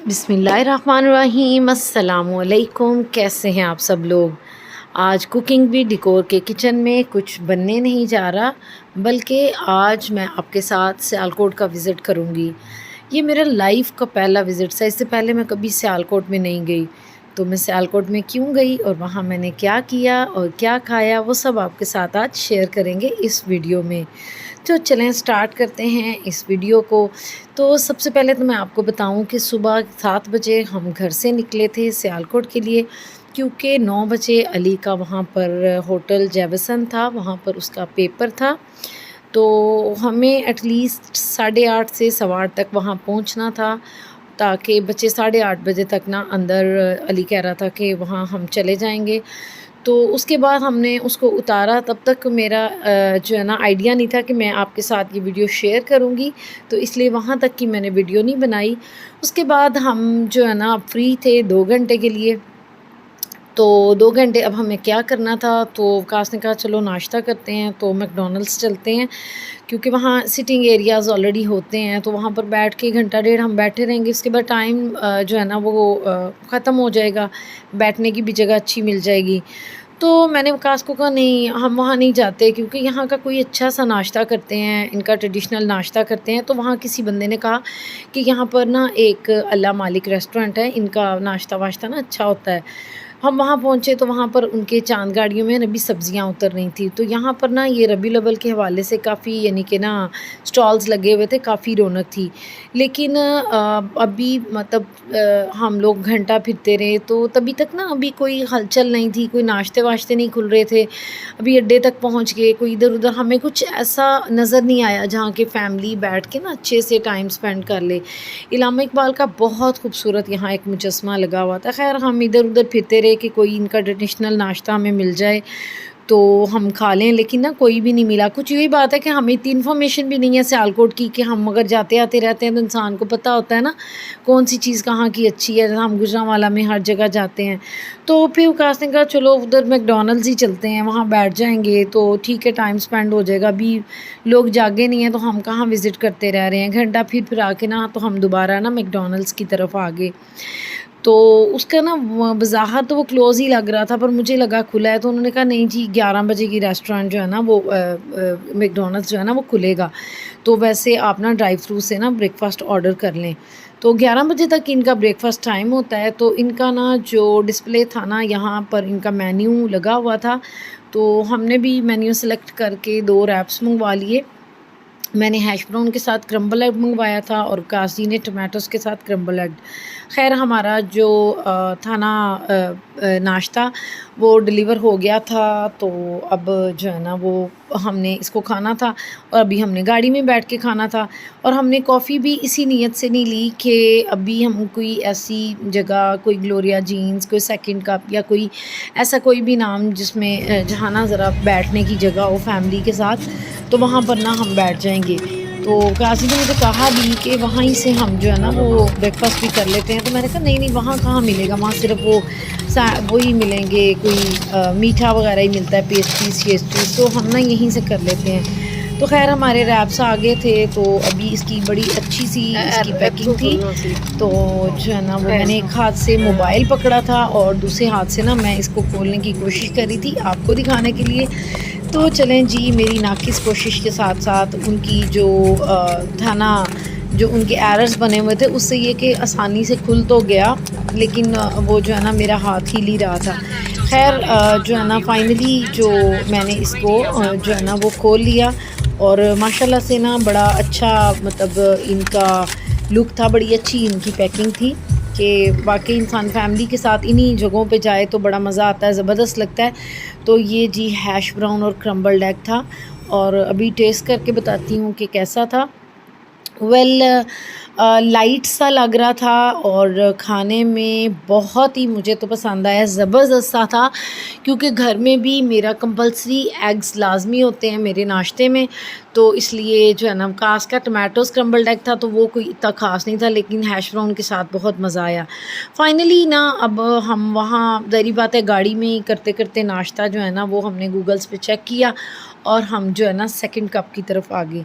बिस्मिल्लाहिर्रहमानिर्रहीम। अस्सलामुअलैकुम। कैसे हैं आप सब लोग। आज कुकिंग भी डिकोर के किचन में कुछ बनने नहीं जा रहा, बल्कि आज मैं आपके साथ सियालकोट का विज़िट करूंगी। ये मेरा लाइफ का पहला विज़िट था। इससे पहले मैं कभी सियालकोट में नहीं गई। तो मैं सियालकोट में क्यों गई और वहाँ मैंने क्या किया और क्या खाया, वो सब आपके साथ आज शेयर करेंगे इस वीडियो में। तो चलें स्टार्ट करते हैं इस वीडियो को। तो सबसे पहले तो मैं आपको बताऊं कि सुबह 7 बजे हम घर से निकले थे सियालकोट के लिए, क्योंकि 9 बजे अली का वहाँ पर होटल जेविसन था, वहाँ पर उसका पेपर था। तो हमें एटलीस्ट 8:30 से 8:15 तक वहाँ पहुँचना था, ताकि बच्चे 8:30 बजे तक ना अंदर, अली कह रहा था कि वहाँ हम चले जाएंगे। तो उसके बाद हमने उसको उतारा। तब तक मेरा जो है ना आइडिया नहीं था कि मैं आपके साथ ये वीडियो शेयर करूँगी, तो इसलिए वहाँ तक की मैंने वीडियो नहीं बनाई। उसके बाद हम जो है ना फ्री थे 2 घंटे के लिए। तो 2 घंटे अब हमें क्या करना था, तो वकास ने कहा चलो नाश्ता करते हैं, तो मैकडॉनल्ड्स चलते हैं, क्योंकि वहाँ सिटिंग एरियाज़ ऑलरेडी होते हैं। तो वहाँ पर बैठ के घंटा डेढ़ हम बैठे रहेंगे। उसके बाद टाइम जो है ना वो ख़त्म हो जाएगा, बैठने की भी जगह अच्छी मिल जाएगी। तो मैंने वकास को कहा नहीं, हम वहाँ नहीं जाते, क्योंकि यहाँ का कोई अच्छा सा नाश्ता करते हैं, इनका ट्रेडिशनल नाश्ता करते हैं। तो वहाँ किसी बंदे ने कहा कि यहाँ पर ना एक अल्लाह मालिक रेस्टोरेंट है, इनका नाश्ता वाश्ता ना अच्छा होता है। हम वहाँ पहुँचे तो वहाँ पर उनके चांद गाड़ियों में अभी सब्जियाँ उतर रही थी। तो यहाँ पर ना ये रबी अव्वल के हवाले से काफ़ी यानी कि ना स्टॉल्स लगे हुए थे, काफ़ी रौनक थी। लेकिन अभी मतलब हम लोग घंटा फिरते रहे, तो तभी तक ना अभी कोई हलचल नहीं थी, कोई नाश्ते वाश्ते नहीं खुल रहे थे। अभी अड्डे तक पहुँच गए, कोई इधर उधर हमें कुछ ऐसा नज़र नहीं आया जहाँ के फैमिली बैठ के ना अच्छे से टाइम स्पेंड कर ले। इलामा इकबाल का बहुत खूबसूरत यहाँ एक मुजस्मा लगा हुआ था। खैर हम इधर उधर फिरते रहे कि कोई इनका ट्रेडिशनल नाश्ता हमें मिल जाए तो हम खा लें, लेकिन ना कोई भी नहीं मिला। कुछ यही बात है कि हमें इतनी इन्फॉर्मेशन भी नहीं है सियालकोट की, कि हम अगर जाते आते रहते हैं तो इंसान को पता होता है ना कौन सी चीज़ कहाँ की अच्छी है। हम गुजरांवाला में हर जगह जाते हैं। तो फिर उकास ने कहा चलो उधर मैकडॉनल्ड्स ही चलते हैं, वहाँ बैठ जाएंगे तो ठीक है, टाइम स्पेंड हो जाएगा। अभी लोग जागे नहीं हैं तो हम कहाँ विज़िट करते रह रहे हैं। घंटा फिर आके ना तो हम दोबारा ना मैकडॉनल्ड्स की तरफ आ गए। तो उसका ना वज़ाहत तो वो क्लोज़ ही लग रहा था, पर मुझे लगा खुला है। तो उन्होंने कहा नहीं जी, 11 बजे की रेस्टोरेंट जो है ना वो मैकडॉनल्ड्स जो है ना वो खुलेगा, तो वैसे आप ना ड्राइव थ्रू से ना ब्रेकफ़ास्ट ऑर्डर कर लें। तो 11 बजे तक इनका ब्रेकफ़ास्ट टाइम होता है। तो इनका ना जो डिस्प्ले था ना, यहाँ पर इनका मेन्यू लगा हुआ था, तो हमने भी मेन्यू सेलेक्ट करके 2 रैप्स मंगवा लिए। मैंने हैश ब्राउन के साथ क्रम्बल एग मंगवाया था और काजी ने टमाटोज़ के साथ क्रम्बल एग। खैर हमारा जो था ना नाश्ता वो डिलीवर हो गया था। तो अब जो है ना वो हमने इसको खाना था, और अभी हमने गाड़ी में बैठ के खाना था। और हमने कॉफ़ी भी इसी नीयत से नहीं ली कि अभी हम कोई ऐसी जगह, कोई ग्लोरिया जीन्स, कोई सेकंड कप, या कोई ऐसा कोई भी नाम जिसमें जहाँ ना ज़रा बैठने की जगह हो फैमिली के साथ, तो वहाँ पर ना हम बैठ जाएंगे। तो काजी ने मुझे कहा भी कि वहाँ ही से हम जो है ना वो ब्रेकफ़ास्ट भी कर लेते हैं। तो मैंने कहा नहीं नहीं, वहाँ कहाँ मिलेगा, वहाँ सिर्फ वो ही मिलेंगे, कोई मीठा वगैरह ही मिलता है, पेस्ट्रीज शेस्ट्रीज, तो हम ना यहीं से कर लेते हैं। तो खैर हमारे रैप्स आगे थे, तो अभी इसकी बड़ी अच्छी सी इसकी पैकिंग थी। तो जो है ना वो मैंने एक हाथ से मोबाइल पकड़ा था और दूसरे हाथ से ना मैं इसको खोलने की कोशिश करी थी आपको दिखाने के लिए। तो चलें जी, मेरी नाकिस कोशिश के साथ साथ उनकी जो था ना, जो उनके एरर्स बने हुए थे, उससे ये कि आसानी से खुल तो गया, लेकिन वो जो है ना मेरा हाथ हिल ही रहा था। खैर जो है ना फाइनली जो मैंने इसको जो है ना वो खोल लिया, और माशाल्लाह से ना बड़ा अच्छा मतलब इनका लुक था, बड़ी अच्छी इनकी पैकिंग थी कि वाकई इंसान फैमिली के साथ इन्हीं जगहों पे जाए तो बड़ा मज़ा आता है, ज़बरदस्त लगता है। तो ये जी हैश ब्राउन और क्रम्बल्ड एग था, और अभी टेस्ट करके बताती हूँ कि कैसा था। लाइट सा लग रहा था, और खाने में बहुत ही मुझे तो पसंद आया, ज़बरदस्त सा था। क्योंकि घर में भी मेरा कंपल्सरी एग्स लाजमी होते हैं मेरे नाश्ते में, तो इसलिए जो है ना कास का टमाटोज़ क्रम्बल्ड एग था, तो वो कोई इतना ख़ास नहीं था, लेकिन हैश ब्राउन के साथ बहुत मज़ा आया। फाइनली ना अब हम वहाँ, ज़ाहिर बात है गाड़ी में ही करते करते नाश्ता जो है ना वो हमने गूगल्स पे चेक किया, और हम जो है ना सेकंड कप की तरफ आ गए।